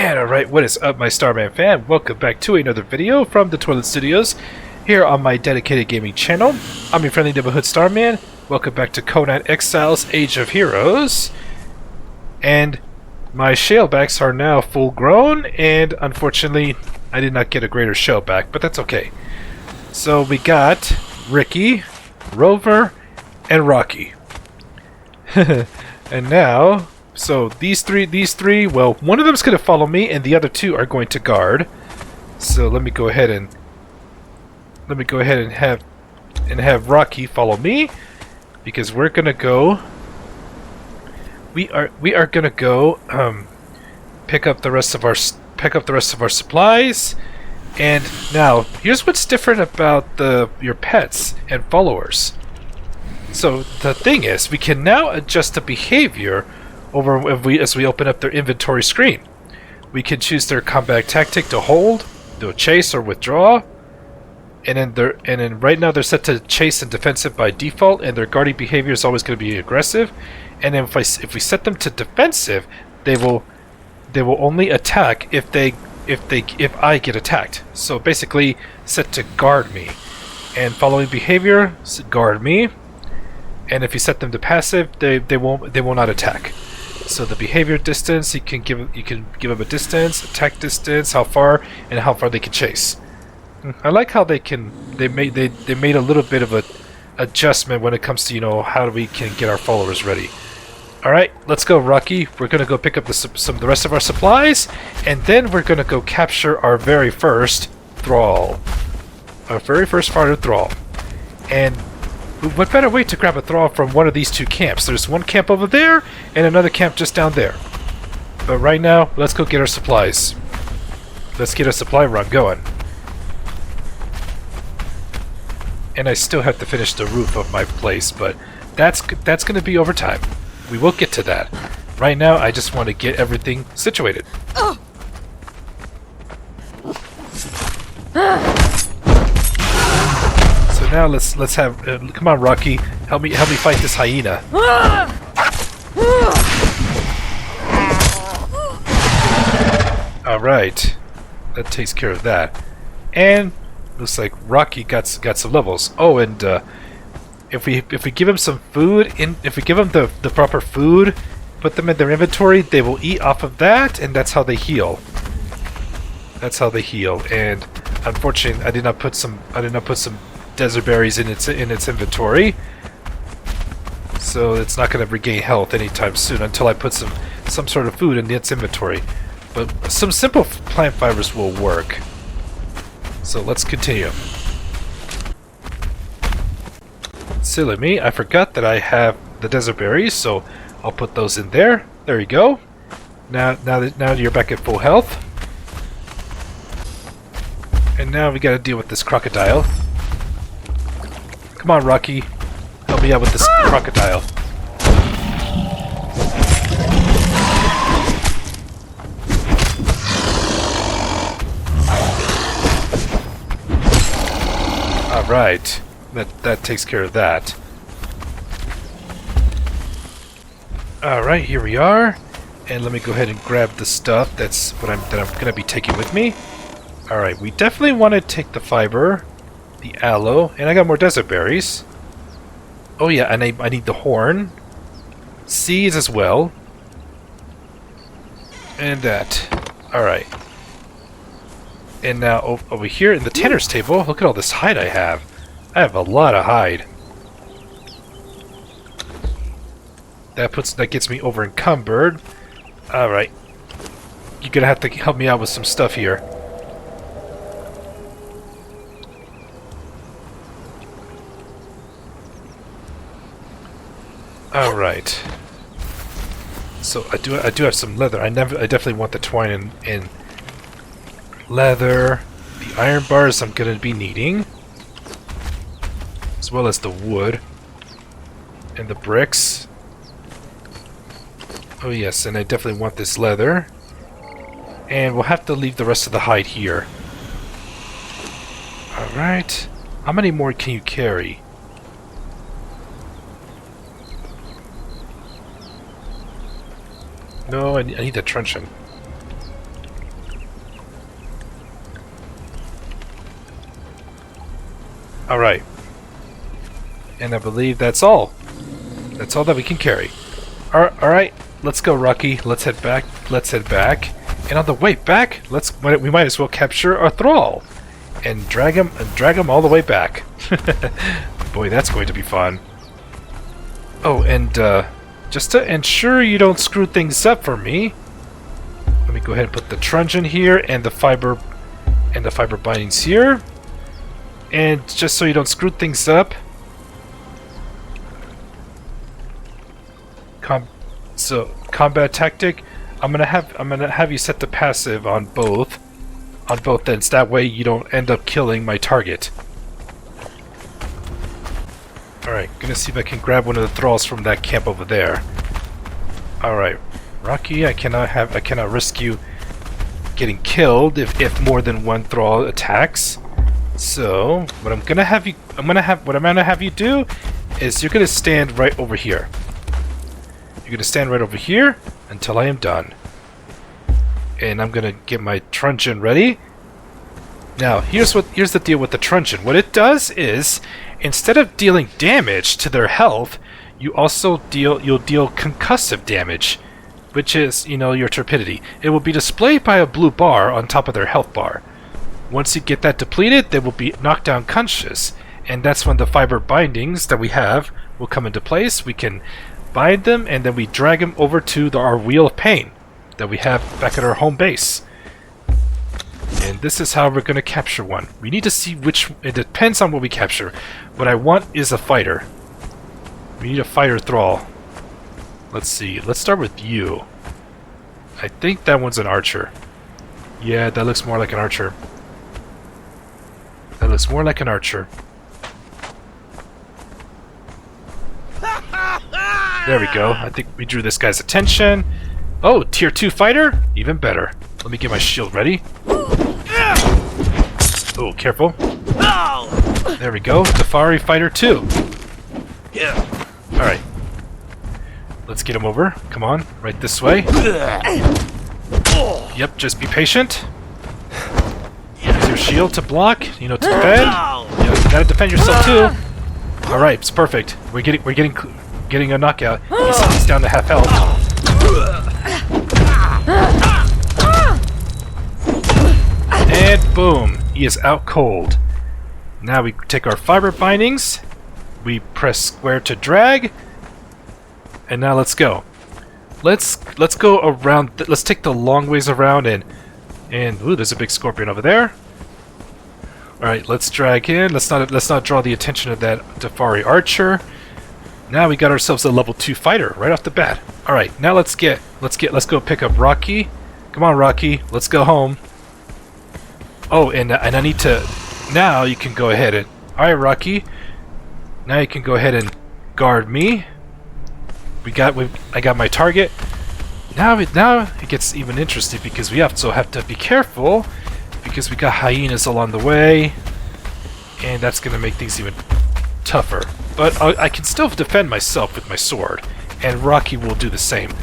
And alright, what is up my Starman fan? Welcome back to another video from the Toilet Studios here on my dedicated gaming channel. I'm your friendly neighborhood Starman. Welcome back to Conan Exiles Age of Heroes. And my shellbacks are now full grown, and unfortunately I did not get a greater shellback, but that's okay. So we got Ricky, Rover, and Rocky. And now, so these three, well, one of them's going to follow me and the other two are going to guard. So let me go ahead and have Rocky follow me, because we're going to go we are going to go pick up the rest of our supplies. And now, here's what's different about your pets and followers. So the thing is, we can now adjust the behavior as we open up their inventory screen. We can choose their combat tactic to hold, do a chase, or withdraw. And then right now they're set to chase and defensive by default, and their guarding behavior is always going to be aggressive. And then if we set them to defensive, they will only attack if I get attacked. So basically, set to guard me, and following behavior, guard me. And if you set them to passive, they will not attack. So the behavior distance, you can give them a distance, attack distance, how far they can chase. I like how they made a little bit of a adjustment when it comes to, you know, how we can get our followers ready. All right, let's go, Rocky. We're gonna go pick up the rest of our supplies, and then we're gonna go capture our very first Thrall, our very first fighter Thrall. And what better way to grab a Thrall from one of these two camps? There's one camp over there and another camp just down there. But right now, let's go get our supplies. Let's get a supply run going. And I still have to finish the roof of my place, but that's going to be over time. We will get to that. Right now, I just want to get everything situated. Oh. So now let's have come on, Rocky, help me fight this hyena. All right, that takes care of that. And looks like Rocky got some levels. Oh, and if we give him some food, if we give him the proper food, put them in their inventory, they will eat off of that, and that's how they heal. That's how they heal. And unfortunately, I did not put some desert berries in its inventory, so it's not going to regain health anytime soon until I put some sort of food in its inventory. But some simple plant fibers will work. So let's continue. Silly me, I forgot that I have the desert berries, so I'll put those in there. There you go. Now you're back at full health. And now we gotta deal with this crocodile. Come on, Rocky. Help me out with this crocodile. Alright. That takes care of that. Alright, here we are. And let me go ahead and grab the stuff that I'm gonna be taking with me. Alright, we definitely want to take the fiber, the aloe, and I got more desert berries. Oh yeah, and I need the horn, seeds as well, and that. Alright. And now over here in the tanner's table, look at all this hide I have. I have a lot of hide. That gets me over encumbered. Alright. You're gonna have to help me out with some stuff here. Alright. So I do have some leather. I definitely want the twine in leather. The iron bars I'm gonna be needing, as well as the wood and the bricks. Oh yes, and I definitely want this leather. And we'll have to leave the rest of the hide here. Alright. How many more can you carry? No, I need a truncheon. Alright. And I believe that's all. That's all that we can carry. Alright, let's go, Rocky. Let's head back. Let's head back. And on the way back, we might as well capture our Thrall. And drag him all the way back. Boy, that's going to be fun. Oh, and just to ensure you don't screw things up for me, let me go ahead and put the truncheon here and the fiber bindings here. And just so you don't screw things up, combat tactic, I'm gonna have you set the passive on both ends. That way you don't end up killing my target. Alright, gonna see if I can grab one of the Thralls from that camp over there. Alright, Rocky, I cannot risk you getting killed if more than one Thrall attacks. So what I'm gonna have you do is you're gonna stand right over here. You're gonna stand right over here until I am done. And I'm gonna get my truncheon ready. Now here's the deal with the truncheon. What it does is, instead of dealing damage to their health, you'll deal concussive damage, which is, your torpidity. It will be displayed by a blue bar on top of their health bar. Once you get that depleted, they will be knocked down conscious, and that's when the fiber bindings that we have will come into place. We can bind them, and then we drag them over to our Wheel of Pain that we have back at our home base. And this is how we're going to capture one. We need to see it depends on what we capture. What I want is a fighter. We need a fighter Thrall. Let's see, let's start with you. I think that one's an archer. Yeah, that looks more like an archer. That looks more like an archer. There we go. I think we drew this guy's attention. Oh, tier 2 fighter? Even better. Let me get my shield ready. Oh, careful. There we go. Teferi fighter 2. Alright. Let's get him over. Come on. Right this way. Yep, just be patient. Use your shield to block, to defend. You gotta defend yourself too. Alright, it's perfect. We're getting a knockout. He's down to half health. And boom, he is out cold. Now we take our fiber bindings, we press square to drag, and now let's go. Let's go around. Let's take the long ways around and ooh, there's a big scorpion over there. All right, let's drag in. Let's not draw the attention of that Teferi archer. Now we got ourselves a level 2 fighter right off the bat. All right, now let's go pick up Rocky. Come on, Rocky, let's go home. Oh, and I need to. Now you can go ahead and. All right, Rocky. Now you can go ahead and guard me. I got my target. Now it gets even interesting because we also have to be careful because we got hyenas along the way, and that's gonna make things even tougher. But I can still defend myself with my sword, and Rocky will do the same.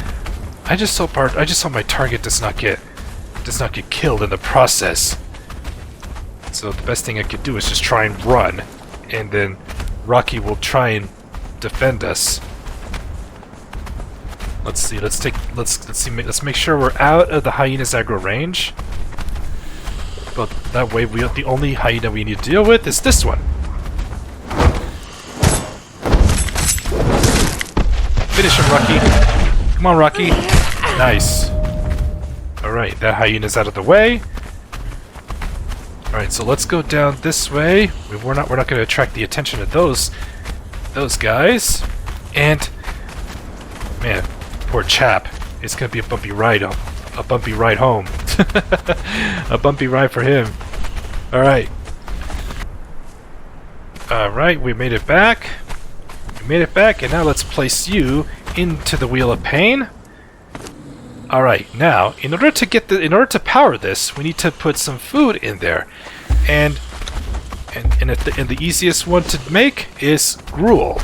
I just saw my target does not get killed in the process. So the best thing I could do is just try and run, and then Rocky will try and defend us. Let's see. Let's make sure we're out of the hyena's aggro range. But that way, the only hyena we need to deal with is this one. Finish him, Rocky. Come on, Rocky. Nice. All right, that hyena's out of the way. All right, so let's go down this way. We're not going to attract the attention of those guys. And man, poor chap. It's going to be a bumpy ride home. A bumpy ride home. A bumpy ride for him. All right. All right, we made it back. We made it back, and now let's place you into the Wheel of Pain. All right, now in order to power this, we need to put some food in there, and the easiest one to make is gruel,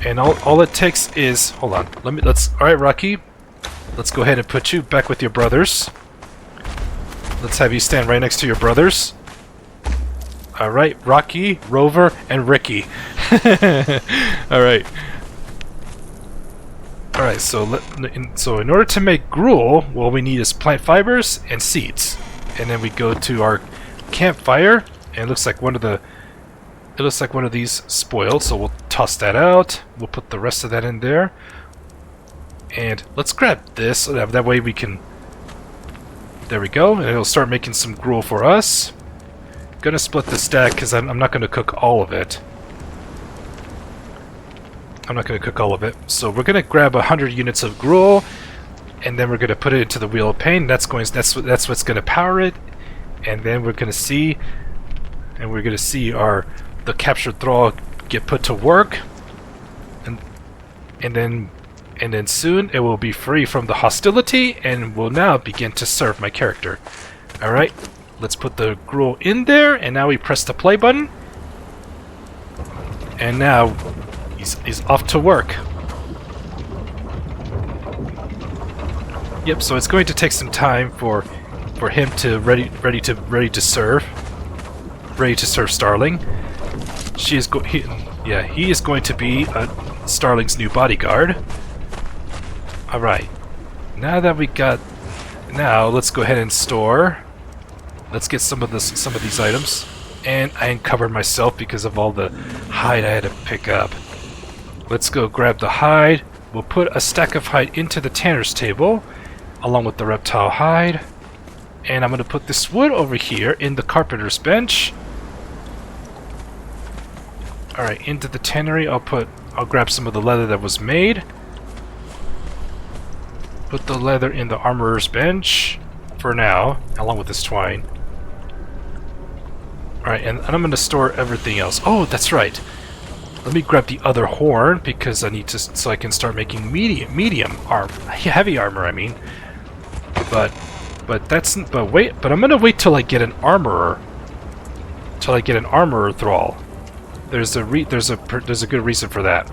and all it takes is hold on. All right, Rocky, let's go ahead and put you back with your brothers. Let's have you stand right next to your brothers. Alright, Rocky, Rover, and Ricky. Alright. Alright, so in order to make gruel, what we need is plant fibers and seeds. And then we go to our campfire, and it looks like one of these spoiled, so we'll toss that out. We'll put the rest of that in there. And let's grab this, so that way we can... There we go, and it'll start making some gruel for us. Gonna split the stack, because I'm not gonna cook all of it. I'm not gonna cook all of it. So we're gonna grab 100 units of gruel, and then we're gonna put it into the wheel of pain. That's what's gonna power it. And then we're gonna see... And we're gonna see the captured thrall get put to work, and then soon it will be free from the hostility and will now begin to serve my character. Alright, let's put the gruel in there, and now we press the play button, and now he's off to work. Yep, so it's going to take some time for him to ready to serve Starling. He is going to be Starling's new bodyguard. Alright. Now let's go ahead and store. Let's get some of these items. And I encumbered myself because of all the hide I had to pick up. Let's go grab the hide. We'll put a stack of hide into the tanner's table, along with the reptile hide. And I'm going to put this wood over here in the carpenter's bench. Alright, into the tannery I'll grab some of the leather that was made. Put the leather in the armorer's bench for now, along with this twine. Alright, and I'm going to store everything else. Oh, that's right. Let me grab the other horn because I need to, so I can start making heavy armor. I mean, but I'm going to wait till I get an armorer. Till I get an armorer thrall. There's a good reason for that.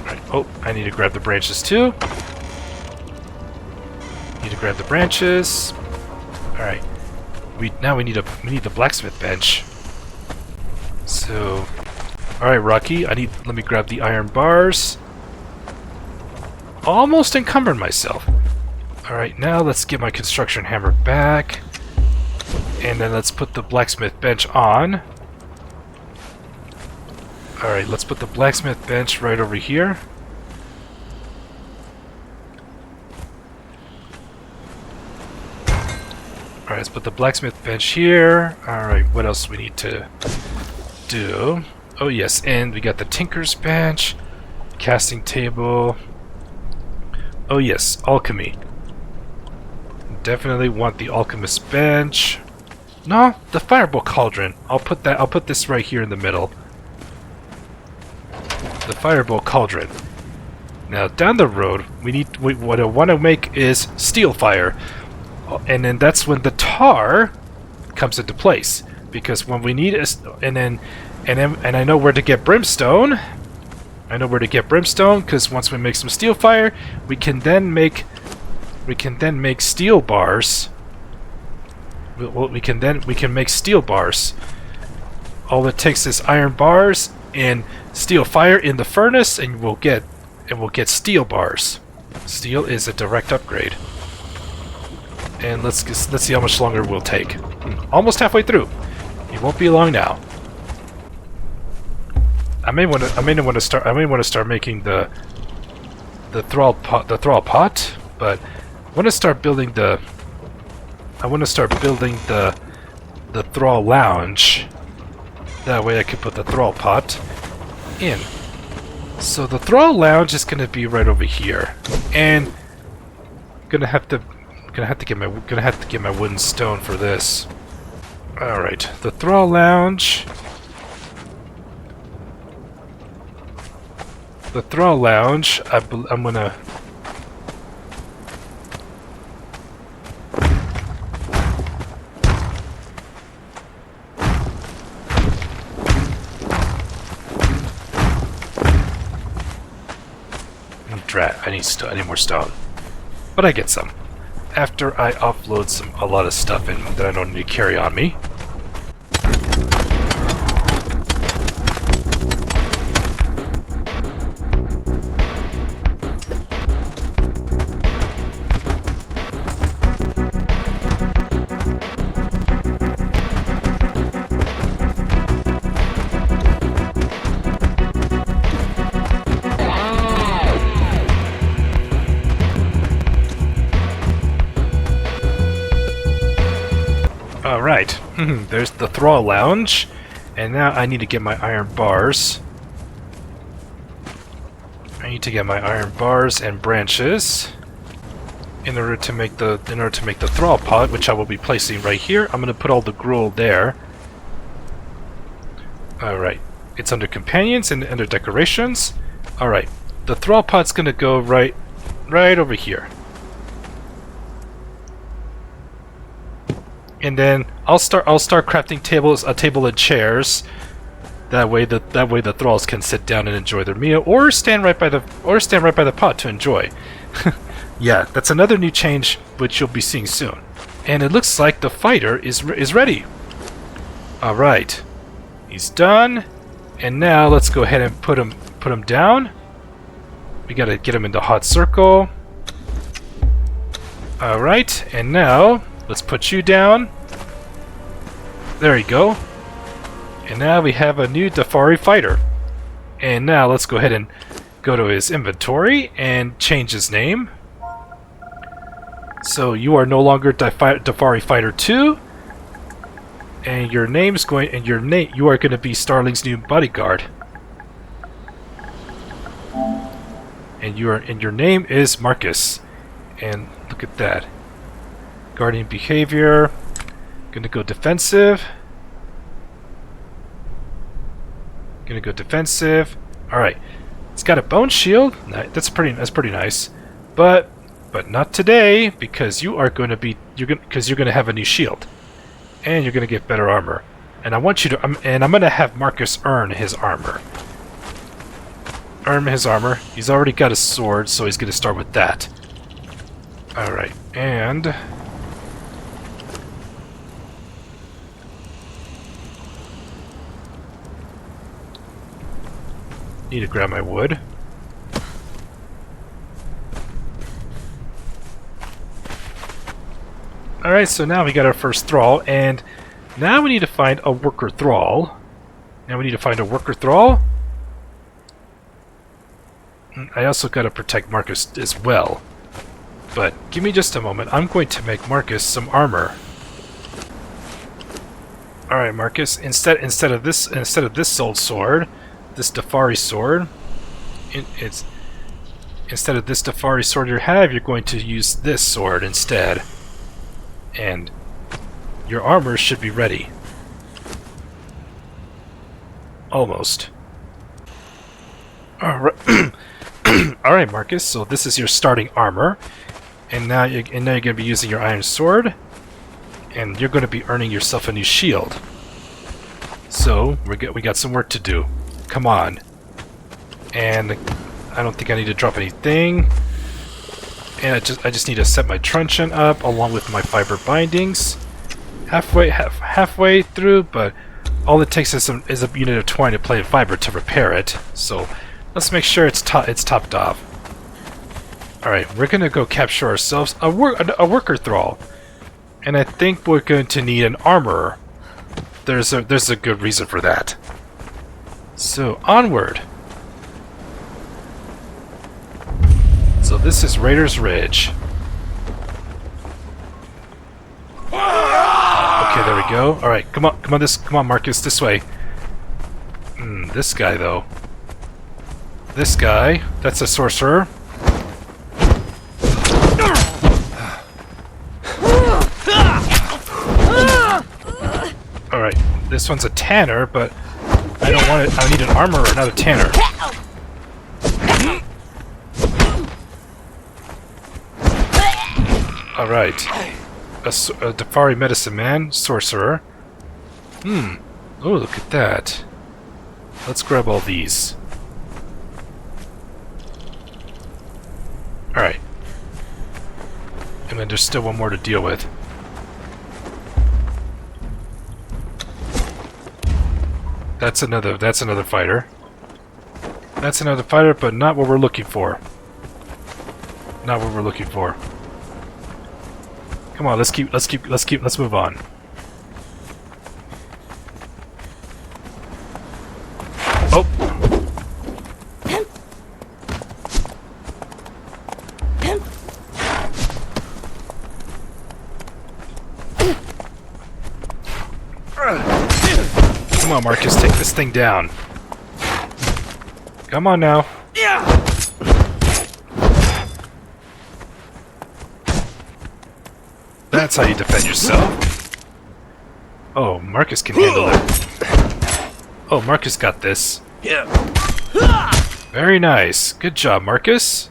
Right. Oh, I need to grab the branches too. Need to grab the branches. All right. We need the blacksmith bench. So, all right, Rocky. Let me grab the iron bars. Almost encumbered myself. All right, now let's get my construction hammer back, and then let's put the blacksmith bench on. Alright, let's put the blacksmith bench right over here. Alright, let's put the blacksmith bench here. Alright, what else we need to do? Oh yes, and we got the tinker's bench, casting table. Oh yes, alchemy. Definitely want the alchemist's bench. No, the fireball cauldron. I'll put this right here in the middle. The fireball cauldron. Now down the road, what I want to make is steel fire, and then that's when the tar comes into place. Because when we need and I know where to get brimstone. I know where to get brimstone because once we make some steel fire, we can then make steel bars. We can make steel bars. All it takes is iron bars and steel fire in the furnace, and we'll get steel bars. Steel is a direct upgrade. And let's see how much longer we'll take. Almost halfway through. It won't be long now. I may want to start making the thrall pot, but I want to start building the thrall lounge. That way I can put the thrall pot in. So the thrall lounge is going to be right over here, and gonna have to get my wooden stone for this. All right, the thrall lounge. The thrall lounge. I'm gonna. I need more stone, but I get some after I offload a lot of stuff in that I don't need to carry on me. Alright, there's the Thrall Lounge. And now I need to get my iron bars. I need to get my iron bars and branches in order to make the Thrall pot, which I will be placing right here. I'm going to put all the gruel there. Alright, it's under companions and under decorations. Alright, the Thrall pot's going to go right over here. And then I'll start crafting a table and chairs. That way the thralls can sit down and enjoy their meal, or stand right by the pot to enjoy. Yeah, that's another new change which you'll be seeing soon. And it looks like the fighter is ready. All right, he's done. And now let's go ahead and put him down. We gotta get him into hot circle. All right, and now let's put you down. There you go. And now we have a new Dafari fighter. And now let's go ahead and go to his inventory and change his name. So you are no longer Dafari Fighter 2. And your name's you are going to be Starling's new bodyguard. And your name is Marcus. And look at that. Guardian behavior. Gonna go defensive. Alright. It's got a bone shield. That's pretty nice. But not today, because you're gonna have a new shield. And you're gonna get better armor. And I want you to I'm gonna have Marcus earn his armor. He's already got a sword, so he's gonna start with that. Alright, and need to grab my wood. Alright, so now we got our first thrall, and now we need to find a worker thrall. I also gotta protect Marcus as well. But give me just a moment. I'm going to make Marcus some armor. Alright, Marcus, instead of this soul sword, this Dafari sword, instead of this Dafari sword you have, you're going to use this sword instead. And your armor should be ready. Almost. Alright, alright, Marcus, so this is your starting armor. And now you're going to be using your iron sword. And you're going to be earning yourself a new shield. So, we got some work to do. Come on. And I don't think I need to drop anything. And I just need to set my truncheon up along with my fiber bindings. Halfway through, but all it takes is a unit of twine to plate fiber to repair it. So let's make sure it's topped off. Alright, we're gonna go capture ourselves a worker thrall. And I think we're going to need an armorer. There's a good reason for that. So, onward. So this is Raiders Ridge. Okay, there we go. Alright, come on, Marcus, this way. This guy, though. This guy, that's a sorcerer. Alright, this one's a tanner, but I don't want it. I need an armorer, not a tanner. Alright. A Dafari medicine man, sorcerer. Oh, look at that. Let's grab all these. Alright. And then there's still one more to deal with. That's another fighter. That's another fighter, but not what we're looking for. Not what we're looking for. Come on, let's move on. Oh! on, Marcus, take this thing down. Come on now. That's how you defend yourself. Oh, Marcus can handle it. Oh, Marcus got this. Yeah. Very nice. Good job, Marcus.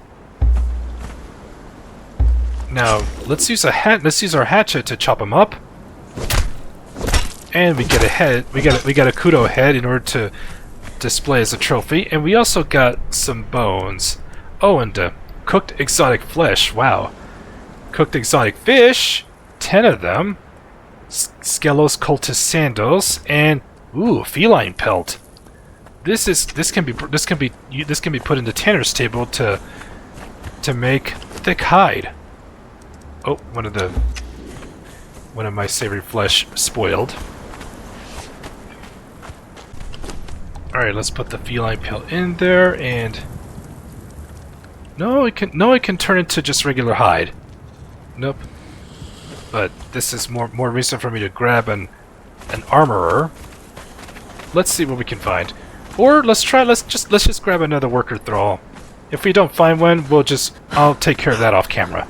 Now, let's use our hatchet to chop him up. And we get a head. We got a kudo head in order to display as a trophy, and we also got some bones. Oh, and cooked exotic flesh. Wow. Cooked exotic fish. 10 of them. Skelos cultist sandals and feline pelt. This can be put into Tanner's table to make thick hide. Oh, one of my savory flesh spoiled. All right, let's put the feline pelt in there, and no, it can turn into just regular hide. Nope. But this is more reason for me to grab an armorer. Let's see what we can find. Or let's just grab another worker thrall. If we don't find one, I'll take care of that off camera.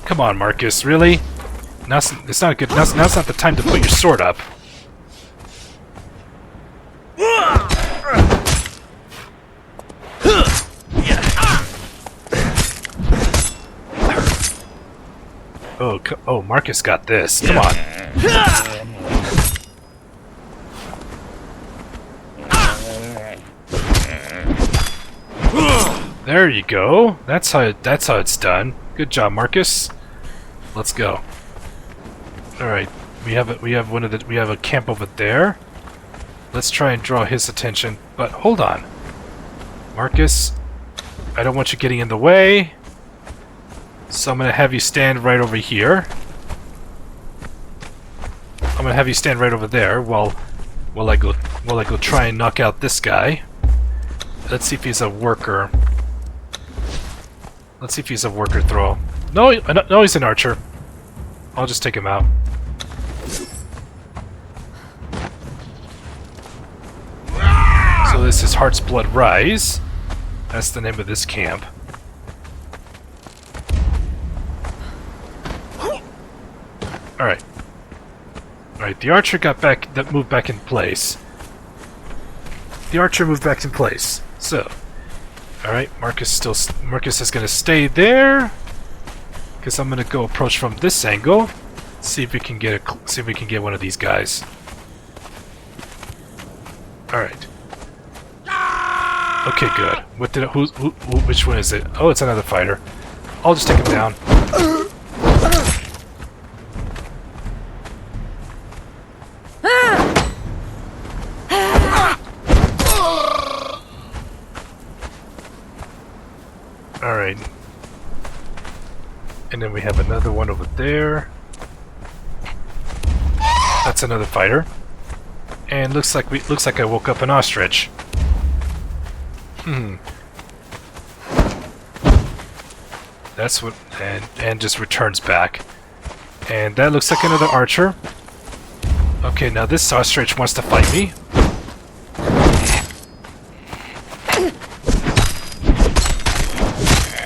Come on, Marcus, really? Now's not the time to put your sword up. Oh, Marcus got this. Come on. There you go. That's how it's done. Good job, Marcus. Let's go. All right, we have a camp over there. Let's try and draw his attention. But hold on, Marcus. I don't want you getting in the way. So I'm gonna have you stand right over here. I'm gonna have you stand right over there while I go try and knock out this guy. Let's see if he's a worker. Let's see if he's a worker thrall. No, he's an archer. I'll just take him out. So this is Heart's Blood Rise. That's the name of this camp. Alright. Alright, the archer moved back in place. The archer moved back in place. So, alright, Marcus is gonna stay there. Because I'm gonna go approach from this angle. See if we can get one of these guys. Alright. Okay, good. Which one is it? Oh, it's another fighter. I'll just take him down. Alright. And then we have another one over there. That's another fighter. And looks like I woke up an ostrich. That's what and just returns back. And that looks like another archer. Okay, now this ostrich wants to fight me.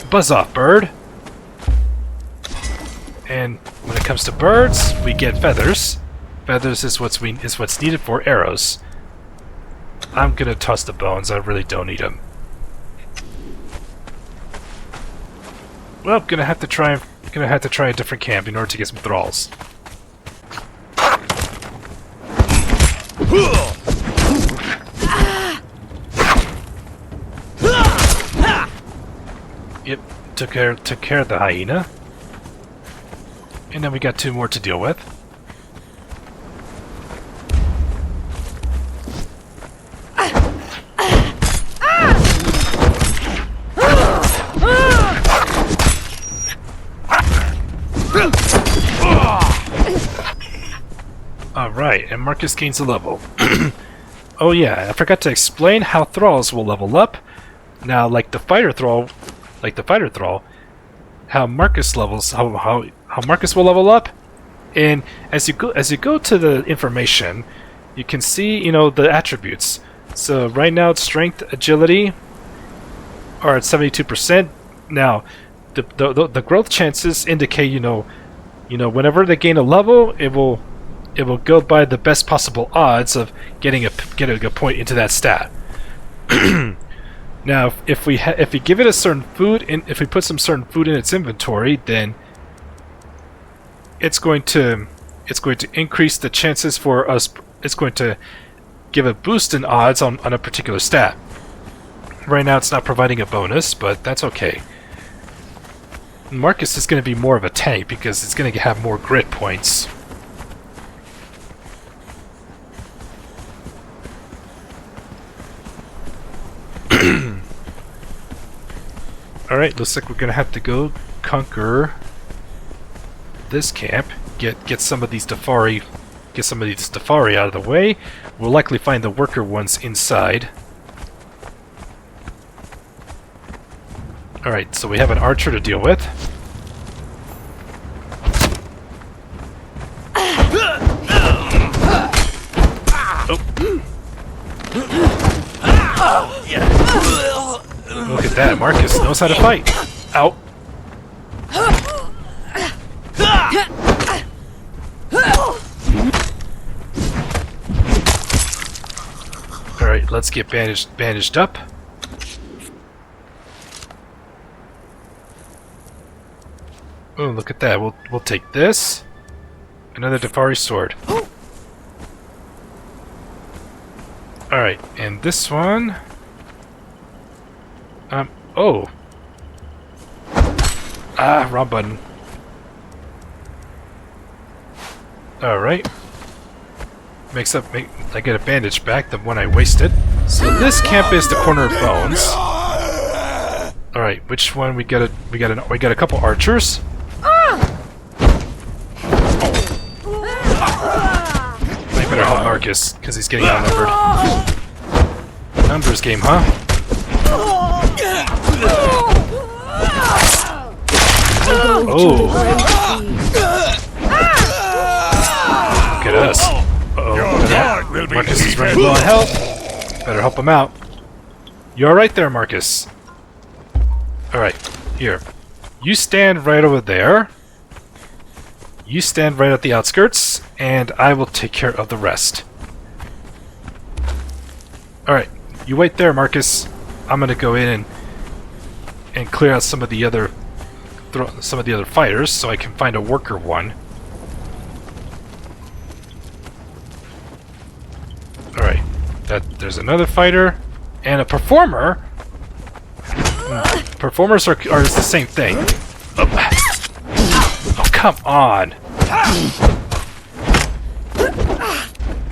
Buzz off, bird. And when it comes to birds, we get feathers. Feathers is what's needed for arrows. I'm gonna toss the bones. I really don't need them. Well, gonna have to try a different camp in order to get some thralls. Yep, took care of the hyena. And then we got 2 more to deal with. Alright, and Marcus gains a level. Oh yeah, I forgot to explain how thralls will level up. Now, like the fighter thrall, how Marcus will level up And as you go to the information, you can see, you know, the attributes. So right now, it's strength, agility are at 72%. Now, the growth chances indicate, you know, whenever they gain a level, it will go by the best possible odds of getting a point into that stat. Now, if we give it a certain food, if we put some certain food in its inventory, then it's going to increase the chances for us. It's going to give a boost in odds on a particular stat. Right now, it's not providing a bonus, but that's okay. Marcus is going to be more of a tank because it's going to have more grit points. Alright, looks like we're going to have to go conquer this camp. Get some of these Dafari out of the way. We'll likely find the worker ones inside. Alright, so we have an archer to deal with. Oh. Look at that, Marcus knows how to fight. Ow. Alright, let's get bandaged up. Oh, look at that. We'll take this. Another Dafari sword. Alright, and this one... oh! Ah, wrong button. Alright. I get a bandage back, the one I wasted. So this camp is the Corner of Bones. Alright, which one we got a couple archers. I better help Marcus, because he's getting outnumbered. Numbers game, huh? Oh! Look at us. Uh-oh. Marcus is running low on health. Better help him out. You alright there, Marcus? Alright, here. You stand right over there. You stand right at the outskirts, and I will take care of the rest. Alright, you wait there, Marcus. I'm gonna go in and clear out some of the other fighters so I can find a worker one. Alright, there's another fighter and a performer. Performers are the same thing. Oh, come on!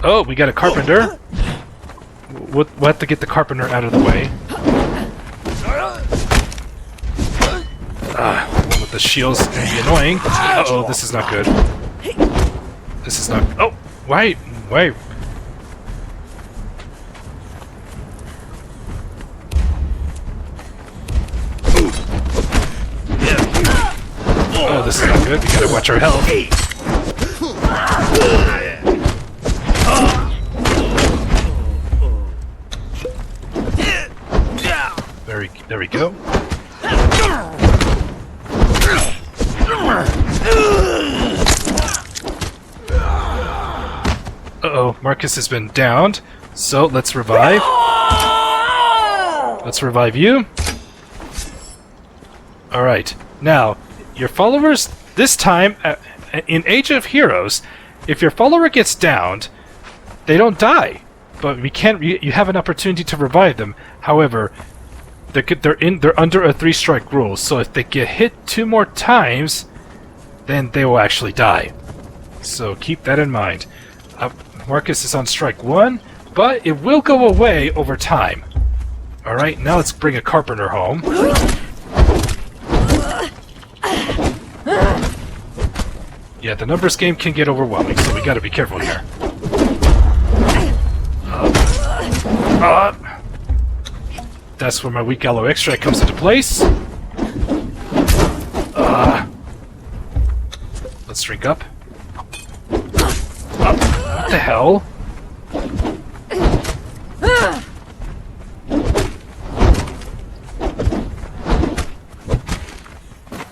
Oh, we got a carpenter. We'll have to get the carpenter out of the way. With the shields, it's gonna be annoying. Uh-oh, this is not good. This is not... Oh! Why? Oh, this is not good. We gotta watch our health. There we go. Uh-oh, Marcus has been downed. So let's revive. Let's revive you. Alright, now, your followers, this time, in Age of Heroes, if your follower gets downed, they don't die. But you have an opportunity to revive them. However, they're under a 3-strike rule, so if they get hit 2 more times, then they will actually die. So keep that in mind. Marcus is on strike 1, but it will go away over time. Alright, now let's bring a carpenter home. Yeah, the numbers game can get overwhelming, so we gotta be careful here. That's where my weak aloe extract comes into place. Let's drink up. the hell?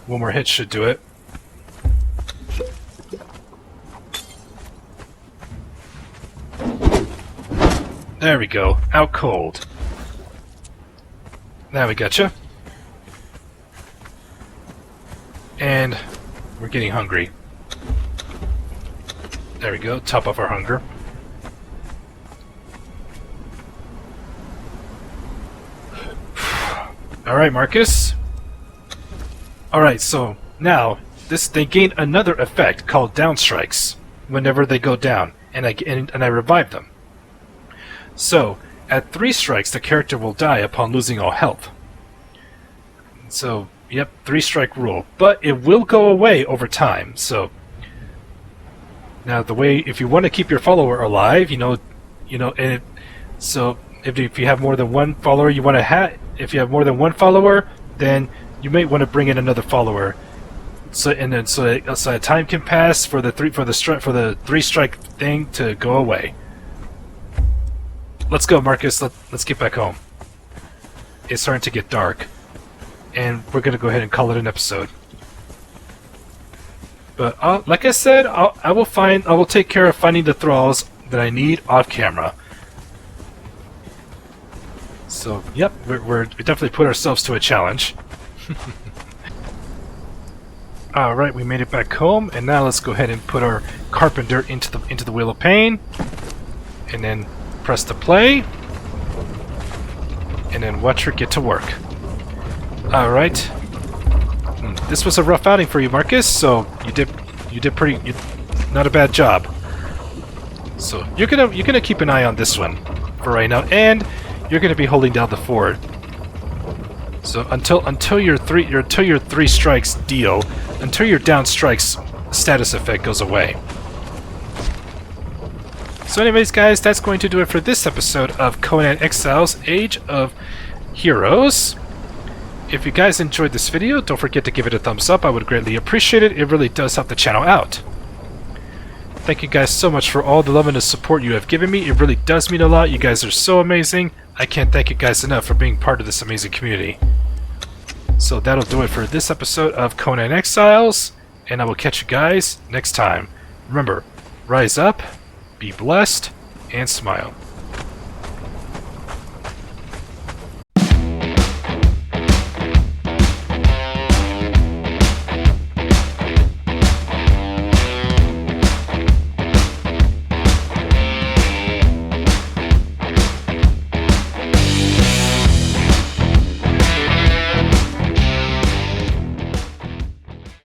One more hit should do it. There we go. Out cold. Now we gotcha. And we're getting hungry. There we go. Top off our hunger. Alright, Marcus. Alright, so now they gain another effect called down strikes whenever they go down, and I revive them. So at 3 strikes, the character will die upon losing all health. So yep, 3-strike rule, but it will go away over time. So now the way, if you want to keep your follower alive, so if you have more than one follower, if you have more than one follower, then you may want to bring in another follower. So a time can pass for the 3-strike thing to go away. Let's go, Marcus. Let's get back home. It's starting to get dark, and we're gonna go ahead and call it an episode. But like I said, I will take care of finding the thralls that I need off camera. So yep, we definitely put ourselves to a challenge. Alright, we made it back home, and now let's go ahead and put our carpenter into the Wheel of Pain, and then press the play, and then watch her get to work. Alright. This was a rough outing for you, Marcus, so you did not a bad job. So you're gonna keep an eye on this one for right now, and you're gonna be holding down the fort. So until your 3 strikes deal, until your down strikes status effect goes away. So anyways, guys, that's going to do it for this episode of Conan Exiles: Age of Heroes. If you guys enjoyed this video, don't forget to give it a thumbs up. I would greatly appreciate it. It really does help the channel out. Thank you guys so much for all the love and the support you have given me. It really does mean a lot. You guys are so amazing. I can't thank you guys enough for being part of this amazing community. So that'll do it for this episode of Conan Exiles, and I will catch you guys next time. Remember, rise up, be blessed, and smile.